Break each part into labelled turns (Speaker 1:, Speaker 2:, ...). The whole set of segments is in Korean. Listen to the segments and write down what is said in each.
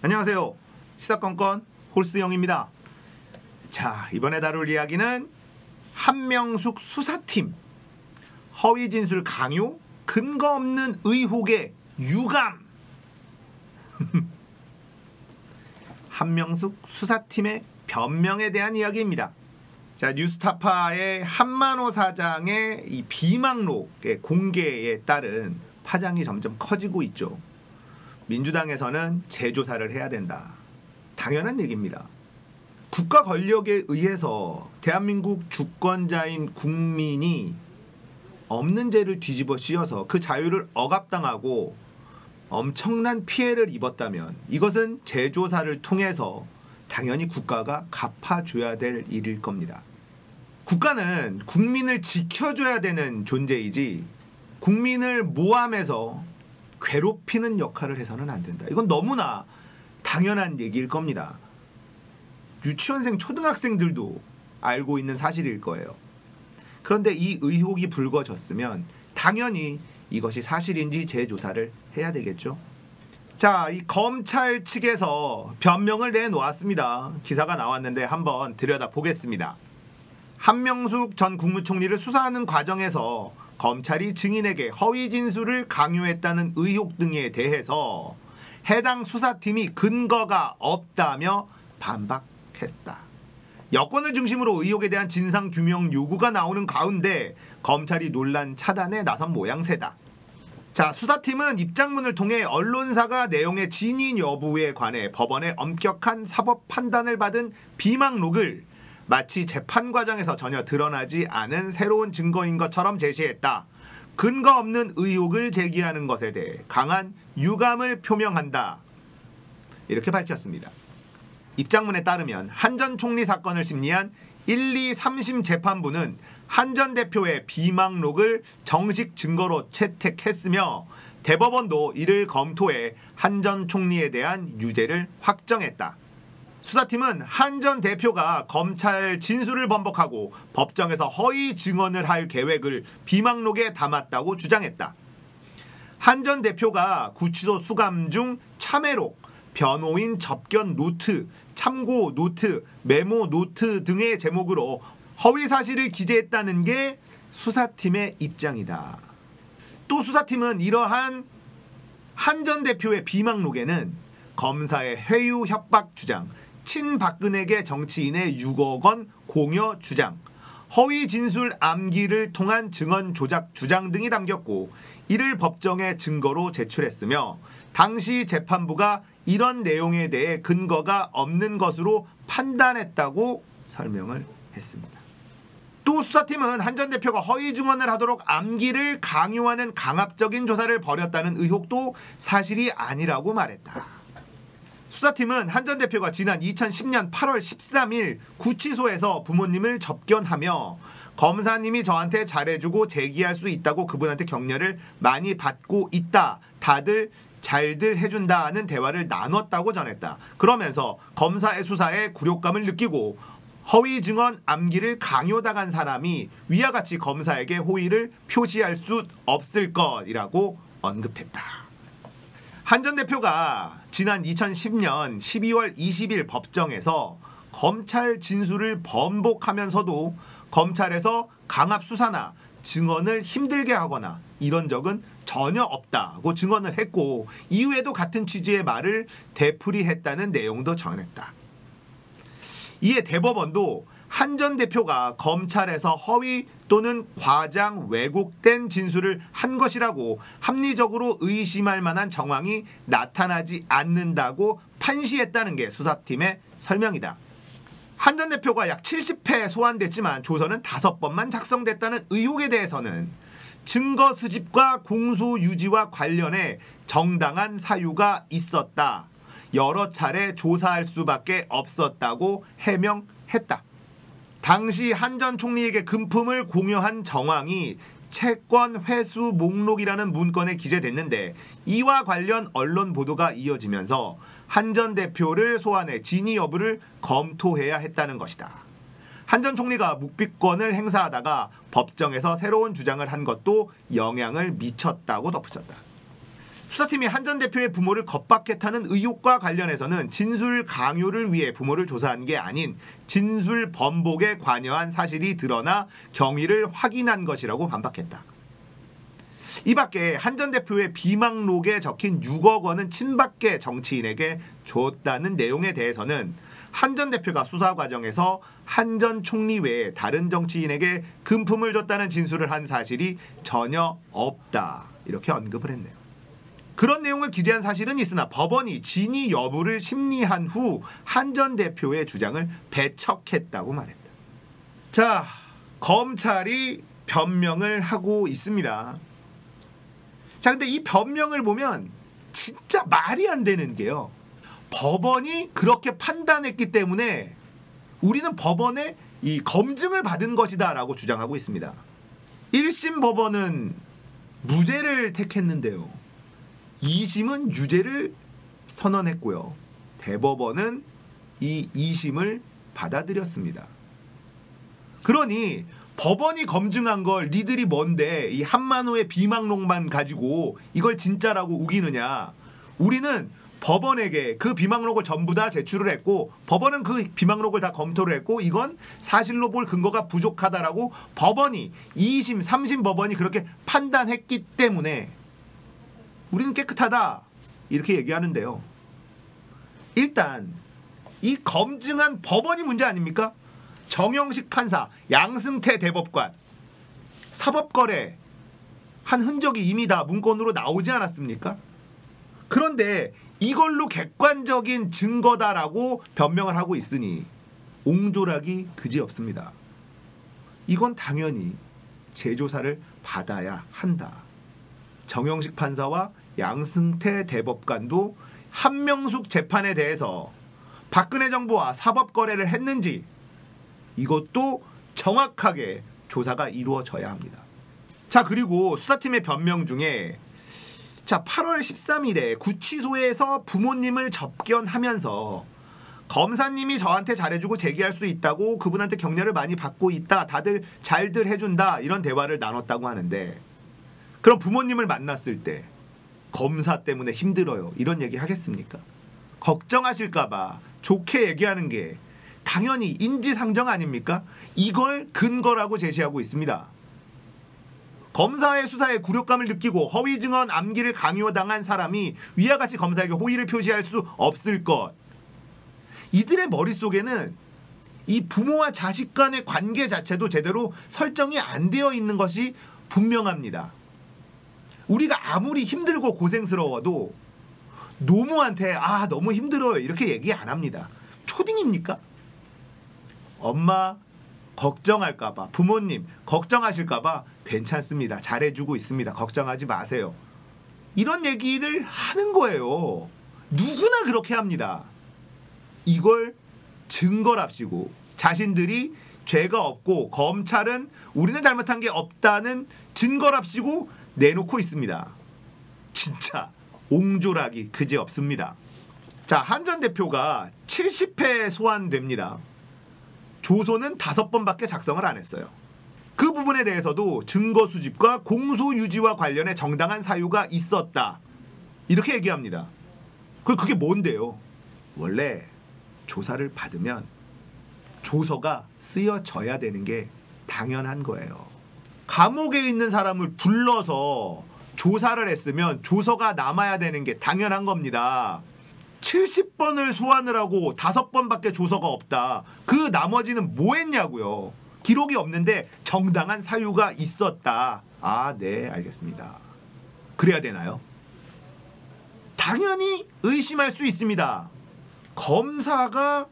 Speaker 1: 안녕하세요. 시사건건 홀스영입니다. 자, 이번에 다룰 이야기는 한명숙 수사팀 허위 진술 강요, 근거 없는 의혹의 유감. 한명숙 수사팀의 변명에 대한 이야기입니다. 자, 뉴스타파의 한만호 사장의 이 비망록의 공개에 따른 파장이 점점 커지고 있죠. 민주당에서는 재조사를 해야 된다. 당연한 얘기입니다. 국가 권력에 의해서 대한민국 주권자인 국민이 없는 죄를 뒤집어 씌워서 그 자유를 억압당하고 엄청난 피해를 입었다면 이것은 재조사를 통해서 당연히 국가가 갚아줘야 될 일일 겁니다. 국가는 국민을 지켜줘야 되는 존재이지 국민을 모함해서 괴롭히는 역할을 해서는 안 된다. 이건 너무나 당연한 얘기일 겁니다. 유치원생, 초등학생들도 알고 있는 사실일 거예요. 그런데 이 의혹이 불거졌으면 당연히 이것이 사실인지 재조사를 해야 되겠죠. 자, 이 검찰 측에서 변명을 내놓았습니다. 기사가 나왔는데 한번 들여다보겠습니다. 한명숙 전 국무총리를 수사하는 과정에서 검찰이 증인에게 허위 진술을 강요했다는 의혹 등에 대해서 해당 수사팀이 근거가 없다며 반박했다. 여권을 중심으로 의혹에 대한 진상규명 요구가 나오는 가운데 검찰이 논란 차단에 나선 모양새다. 자, 수사팀은 입장문을 통해 언론사가 내용의 진위 여부에 관해 법원의 엄격한 사법 판단을 받은 비망록을 마치 재판 과정에서 전혀 드러나지 않은 새로운 증거인 것처럼 제시했다. 근거 없는 의혹을 제기하는 것에 대해 강한 유감을 표명한다. 이렇게 밝혔습니다. 입장문에 따르면 한 전 총리 사건을 심리한 1, 2, 3심 재판부는 한 전 대표의 비망록을 정식 증거로 채택했으며 대법원도 이를 검토해 한 전 총리에 대한 유죄를 확정했다. 수사팀은 한 전 대표가 검찰 진술을 번복하고 법정에서 허위 증언을 할 계획을 비망록에 담았다고 주장했다. 한 전 대표가 구치소 수감 중 참회록, 변호인 접견 노트, 참고 노트, 메모 노트 등의 제목으로 허위 사실을 기재했다는 게 수사팀의 입장이다. 또 수사팀은 이러한 한 전 대표의 비망록에는 검사의 회유 협박 주장, 친박근혜계 정치인의 6억 원 공여 주장, 허위 진술 암기를 통한 증언 조작 주장 등이 담겼고 이를 법정에 증거로 제출했으며 당시 재판부가 이런 내용에 대해 근거가 없는 것으로 판단했다고 설명을 했습니다. 또 수사팀은 한 전 대표가 허위 증언을 하도록 암기를 강요하는 강압적인 조사를 벌였다는 의혹도 사실이 아니라고 말했다. 수사팀은 한 전 대표가 지난 2010년 8월 13일 구치소에서 부모님을 접견하며 검사님이 저한테 잘해주고 재기할 수 있다고 그분한테 격려를 많이 받고 있다. 다들 잘들 해준다는 대화를 나눴다고 전했다. 그러면서 검사의 수사에 굴욕감을 느끼고 허위 증언 암기를 강요당한 사람이 위와 같이 검사에게 호의를 표시할 수 없을 것이라고 언급했다. 한 전 대표가 지난 2010년 12월 20일 법정에서 검찰 진술을 번복하면서도 검찰에서 강압 수사나 증언을 힘들게 하거나 이런 적은 전혀 없다고 증언을 했고 이후에도 같은 취지의 말을 되풀이했다는 내용도 전했다. 이에 대법원도 한 전 대표가 검찰에서 허위 또는 과장 왜곡된 진술을 한 것이라고 합리적으로 의심할 만한 정황이 나타나지 않는다고 판시했다는 게 수사팀의 설명이다. 한 전 대표가 약 70회 소환됐지만 조서는 5번만 작성됐다는 의혹에 대해서는 증거 수집과 공소 유지와 관련해 정당한 사유가 있었다. 여러 차례 조사할 수밖에 없었다고 해명했다. 당시 한 전 총리에게 금품을 공여한 정황이 채권 회수 목록이라는 문건에 기재됐는데 이와 관련 언론 보도가 이어지면서 한 전 대표를 소환해 진위 여부를 검토해야 했다는 것이다. 한 전 총리가 묵비권을 행사하다가 법정에서 새로운 주장을 한 것도 영향을 미쳤다고 덧붙였다. 수사팀이 한 전 대표의 부모를 겁박했다는 의혹과 관련해서는 진술 강요를 위해 부모를 조사한 게 아닌 진술 번복에 관여한 사실이 드러나 경위를 확인한 것이라고 반박했다. 이 밖에 한 전 대표의 비망록에 적힌 6억 원은 친박계 정치인에게 줬다는 내용에 대해서는 한 전 대표가 수사 과정에서 한 전 총리 외에 다른 정치인에게 금품을 줬다는 진술을 한 사실이 전혀 없다. 이렇게 언급을 했네요. 그런 내용을 기재한 사실은 있으나 법원이 진위 여부를 심리한 후 한 전 대표의 주장을 배척했다고 말했다. 자, 검찰이 변명을 하고 있습니다. 자, 근데 이 변명을 보면 진짜 말이 안 되는 게요. 법원이 그렇게 판단했기 때문에 우리는 법원의 이 검증을 받은 것이다라고 주장하고 있습니다. 1심 법원은 무죄를 택했는데요. 2심은 유죄를 선언했고요. 대법원은 이 2심을 받아들였습니다. 그러니 법원이 검증한 걸 니들이 뭔데 이 한만호의 비망록만 가지고 이걸 진짜라고 우기느냐. 우리는 법원에게 그 비망록을 전부 다 제출을 했고 법원은 그 비망록을 다 검토를 했고 이건 사실로 볼 근거가 부족하다라고 법원이 2심, 3심 법원이 그렇게 판단했기 때문에 우리는 깨끗하다 이렇게 얘기하는데요. 일단 이 검증한 법원이 문제 아닙니까? 정영식 판사, 양승태 대법관 사법거래 한 흔적이 이미 다 문건으로 나오지 않았습니까? 그런데 이걸로 객관적인 증거다라고 변명을 하고 있으니 옹졸하기 그지없습니다. 이건 당연히 재조사를 받아야 한다. 정영식 판사와 양승태 대법관도 한명숙 재판에 대해서 박근혜 정부와 사법거래를 했는지 이것도 정확하게 조사가 이루어져야 합니다. 자, 그리고 수사팀의 변명 중에 8월 13일에 구치소에서 부모님을 접견하면서 검사님이 저한테 잘해주고 제기할 수 있다고 그분한테 격려를 많이 받고 있다. 다들 잘들 해준다. 이런 대화를 나눴다고 하는데 그럼 부모님을 만났을 때 검사 때문에 힘들어요. 이런 얘기 하겠습니까? 걱정하실까봐 좋게 얘기하는 게 당연히 인지상정 아닙니까? 이걸 근거라고 제시하고 있습니다. 검사의 수사에 굴욕감을 느끼고 허위 증언 암기를 강요당한 사람이 위와 같이 검사에게 호의를 표시할 수 없을 것. 이들의 머릿속에는 이 부모와 자식 간의 관계 자체도 제대로 설정이 안 되어 있는 것이 분명합니다. 우리가 아무리 힘들고 고생스러워도 노모한테 너무 힘들어요 이렇게 얘기 안 합니다. 초딩입니까? 엄마 걱정할까봐, 부모님 걱정하실까봐 괜찮습니다. 잘해주고 있습니다. 걱정하지 마세요. 이런 얘기를 하는 거예요. 누구나 그렇게 합니다. 이걸 증거랍시고 자신들이 죄가 없고 검찰은 우리는 잘못한 게 없다는 증거랍시고 내놓고 있습니다. 진짜 옹졸하기 그지없습니다. 자, 한 전 대표가 70회 소환됩니다. 조서는 5번밖에 작성을 안 했어요. 그 부분에 대해서도 증거 수집과 공소 유지와 관련해 정당한 사유가 있었다. 이렇게 얘기합니다. 그게 뭔데요? 원래 조사를 받으면 조서가 쓰여져야 되는 게 당연한 거예요. 감옥에 있는 사람을 불러서 조사를 했으면 조서가 남아야 되는 게 당연한 겁니다. 70번을 소환을 하고 5번밖에 조서가 없다. 그 나머지는 뭐 했냐고요. 기록이 없는데 정당한 사유가 있었다. 네, 알겠습니다. 그래야 되나요? 당연히 의심할 수 있습니다. 검사가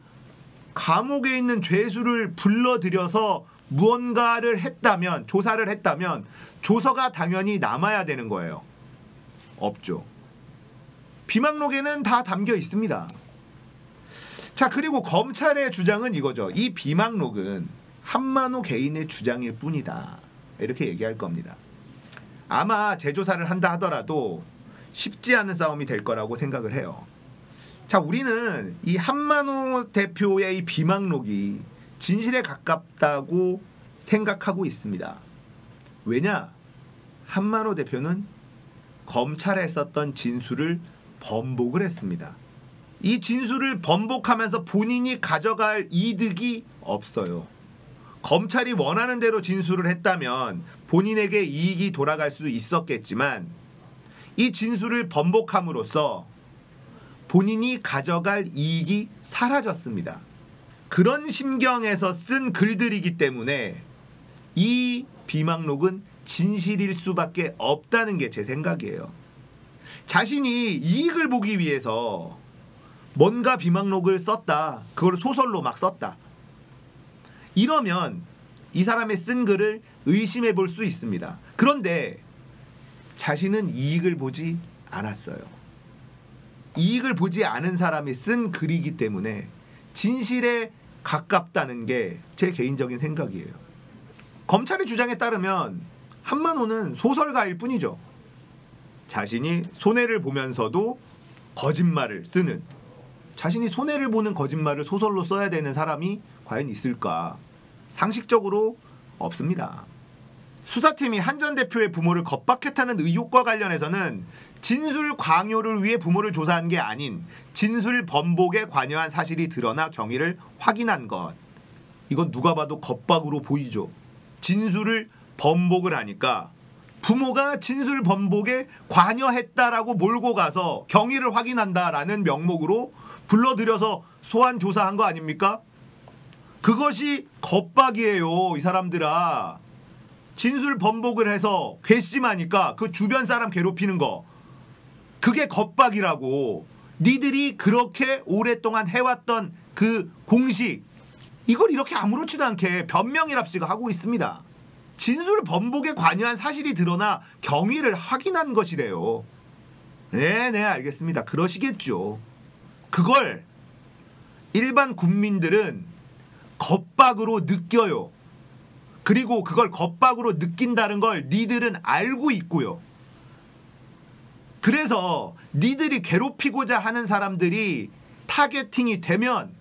Speaker 1: 감옥에 있는 죄수를 불러들여서 무언가를 했다면, 조사를 했다면 조서가 당연히 남아야 되는 거예요. 없죠. 비망록에는 다 담겨 있습니다. 자, 그리고 검찰의 주장은 이거죠. 이 비망록은 한만호 개인의 주장일 뿐이다. 이렇게 얘기할 겁니다. 아마 재조사를 한다 하더라도 쉽지 않은 싸움이 될 거라고 생각을 해요. 자, 우리는 이 한만호 대표의 이 비망록이 진실에 가깝다고 생각하고 있습니다. 왜냐? 한만호 대표는 검찰에 썼던 진술을 번복을 했습니다. 이 진술을 번복하면서 본인이 가져갈 이득이 없어요. 검찰이 원하는 대로 진술을 했다면 본인에게 이익이 돌아갈 수 있었겠지만 이 진술을 번복함으로써 본인이 가져갈 이익이 사라졌습니다. 그런 심경에서 쓴 글들이기 때문에 이 비망록은 진실일 수밖에 없다는 게 제 생각이에요. 자신이 이익을 보기 위해서 뭔가 비망록을 썼다. 그걸 소설로 막 썼다. 이러면 이 사람의 쓴 글을 의심해 볼 수 있습니다. 그런데 자신은 이익을 보지 않았어요. 이익을 보지 않은 사람이 쓴 글이기 때문에 진실에 가깝다는 게 제 개인적인 생각이에요. 검찰의 주장에 따르면 한만호는 소설가일 뿐이죠. 자신이 손해를 보면서도 거짓말을 쓰는, 자신이 손해를 보는 거짓말을 소설로 써야 되는 사람이 과연 있을까? 상식적으로 없습니다. 수사팀이 한 전 대표의 부모를 겁박했다는 의혹과 관련해서는 진술 강요를 위해 부모를 조사한 게 아닌 진술 번복에 관여한 사실이 드러나 경위를 확인한 것. 이건 누가 봐도 겁박으로 보이죠. 진술을 번복을 하니까 부모가 진술 번복에 관여했다라고 몰고 가서 경위를 확인한다라는 명목으로 불러들여서 소환 조사한 거 아닙니까? 그것이 겁박이에요, 이 사람들아. 진술 번복을 해서 괘씸하니까 그 주변 사람 괴롭히는 거, 그게 겁박이라고. 니들이 그렇게 오랫동안 해왔던 그 공식, 이걸 이렇게 아무렇지도 않게 변명이랍시고 하고 있습니다. 진술 번복에 관여한 사실이 드러나 경위를 확인한 것이래요. 네, 알겠습니다. 그러시겠죠. 그걸 일반 국민들은 겁박으로 느껴요. 그리고 그걸 겁박으로 느낀다는 걸 니들은 알고 있고요. 그래서 니들이 괴롭히고자 하는 사람들이 타겟팅이 되면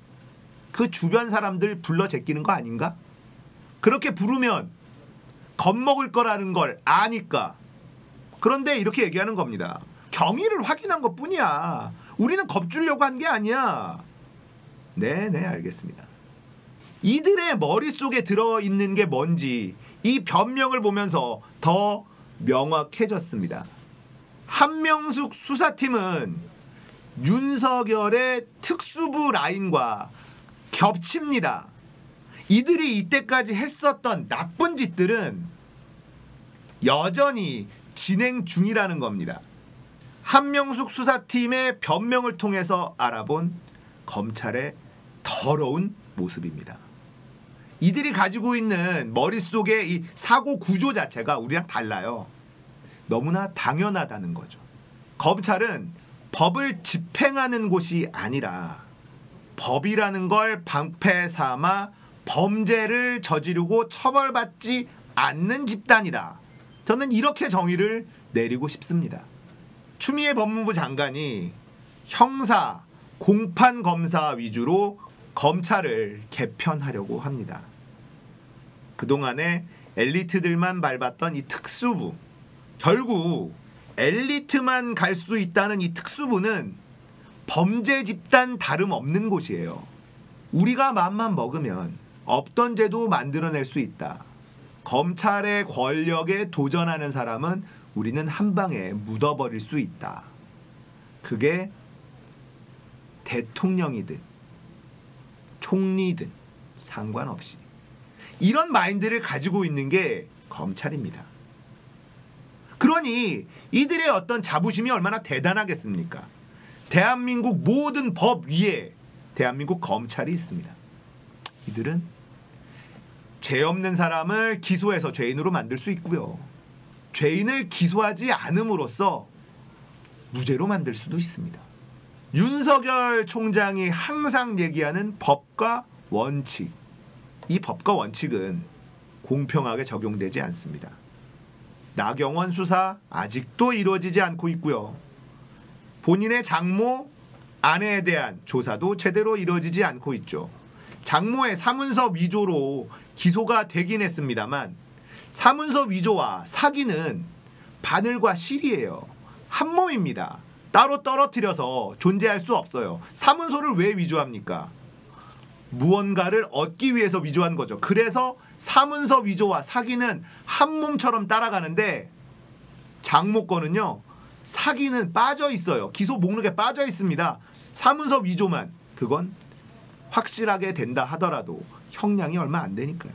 Speaker 1: 그 주변 사람들 불러 제끼는 거 아닌가? 그렇게 부르면 겁먹을 거라는 걸 아니까. 그런데 이렇게 얘기하는 겁니다. 경위를 확인한 것뿐이야. 우리는 겁주려고 한 게 아니야. 네, 알겠습니다. 이들의 머릿속에 들어있는 게 뭔지 이 변명을 보면서 더 명확해졌습니다. 한명숙 수사팀은 윤석열의 특수부 라인과 겹칩니다. 이들이 이때까지 했었던 나쁜 짓들은 여전히 진행 중이라는 겁니다. 한명숙 수사팀의 변명을 통해서 알아본 검찰의 더러운 모습입니다. 이들이 가지고 있는 머릿속의 이 사고 구조 자체가 우리랑 달라요. 너무나 당연하다는 거죠. 검찰은 법을 집행하는 곳이 아니라 법이라는 걸 방패 삼아 범죄를 저지르고 처벌받지 않는 집단이다. 저는 이렇게 정의를 내리고 싶습니다. 추미애 법무부 장관이 형사, 공판 검사 위주로 검찰을 개편하려고 합니다. 그동안에 엘리트들만 밟았던 이 특수부, 결국 엘리트만 갈 수 있다는 이 특수부는 범죄 집단 다름없는 곳이에요. 우리가 마음만 먹으면 없던 죄도 만들어낼 수 있다. 검찰의 권력에 도전하는 사람은 우리는 한 방에 묻어버릴 수 있다. 그게 대통령이든 총리든 상관없이 이런 마인드를 가지고 있는 게 검찰입니다. 그러니 이들의 어떤 자부심이 얼마나 대단하겠습니까? 대한민국 모든 법 위에 대한민국 검찰이 있습니다. 이들은 죄 없는 사람을 기소해서 죄인으로 만들 수 있고요. 죄인을 기소하지 않음으로써 무죄로 만들 수도 있습니다. 윤석열 총장이 항상 얘기하는 법과 원칙. 이 법과 원칙은 공평하게 적용되지 않습니다. 나경원 수사 아직도 이루어지지 않고 있고요. 본인의 장모 아내에 대한 조사도 제대로 이루어지지 않고 있죠. 장모의 사문서 위조로 기소가 되긴 했습니다만 사문서 위조와 사기는 바늘과 실이에요. 한 몸입니다. 따로 떨어뜨려서 존재할 수 없어요. 사문서를 왜 위조합니까? 무언가를 얻기 위해서 위조한 거죠. 그래서 사문서 위조와 사기는 한 몸처럼 따라가는데 장모권은요. 사기는 빠져 있어요. 기소 목록에 빠져 있습니다. 사문서 위조만 그건 확실하게 된다 하더라도 형량이 얼마 안 되니까요.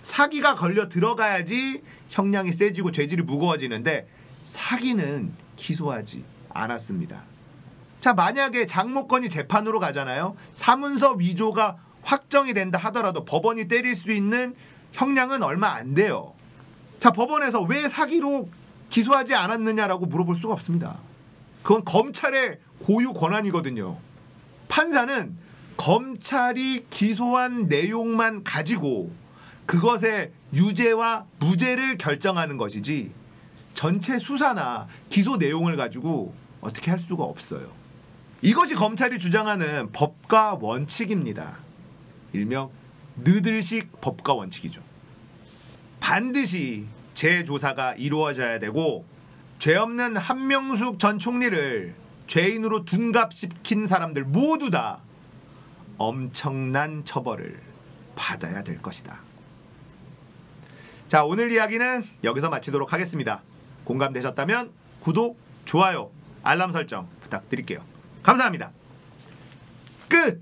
Speaker 1: 사기가 걸려 들어가야지 형량이 세지고 죄질이 무거워지는데 사기는 기소하지 않았습니다. 자, 만약에 장모권이 재판으로 가잖아요. 사문서 위조가 확정이 된다 하더라도 법원이 때릴 수 있는 형량은 얼마 안 돼요. 자, 법원에서 왜 사기로 기소하지 않았느냐라고 물어볼 수가 없습니다. 그건 검찰의 고유 권한이거든요. 판사는 검찰이 기소한 내용만 가지고 그것의 유죄와 무죄를 결정하는 것이지 전체 수사나 기소 내용을 가지고 어떻게 할 수가 없어요. 이것이 검찰이 주장하는 법과 원칙입니다. 일명 느들식 법과 원칙이죠. 반드시 재조사가 이루어져야 되고 죄 없는 한명숙 전 총리를 죄인으로 둔갑시킨 사람들 모두 다 엄청난 처벌을 받아야 될 것이다. 자, 오늘 이야기는 여기서 마치도록 하겠습니다. 공감되셨다면 구독, 좋아요, 알람 설정 부탁드릴게요. 감사합니다. 끝!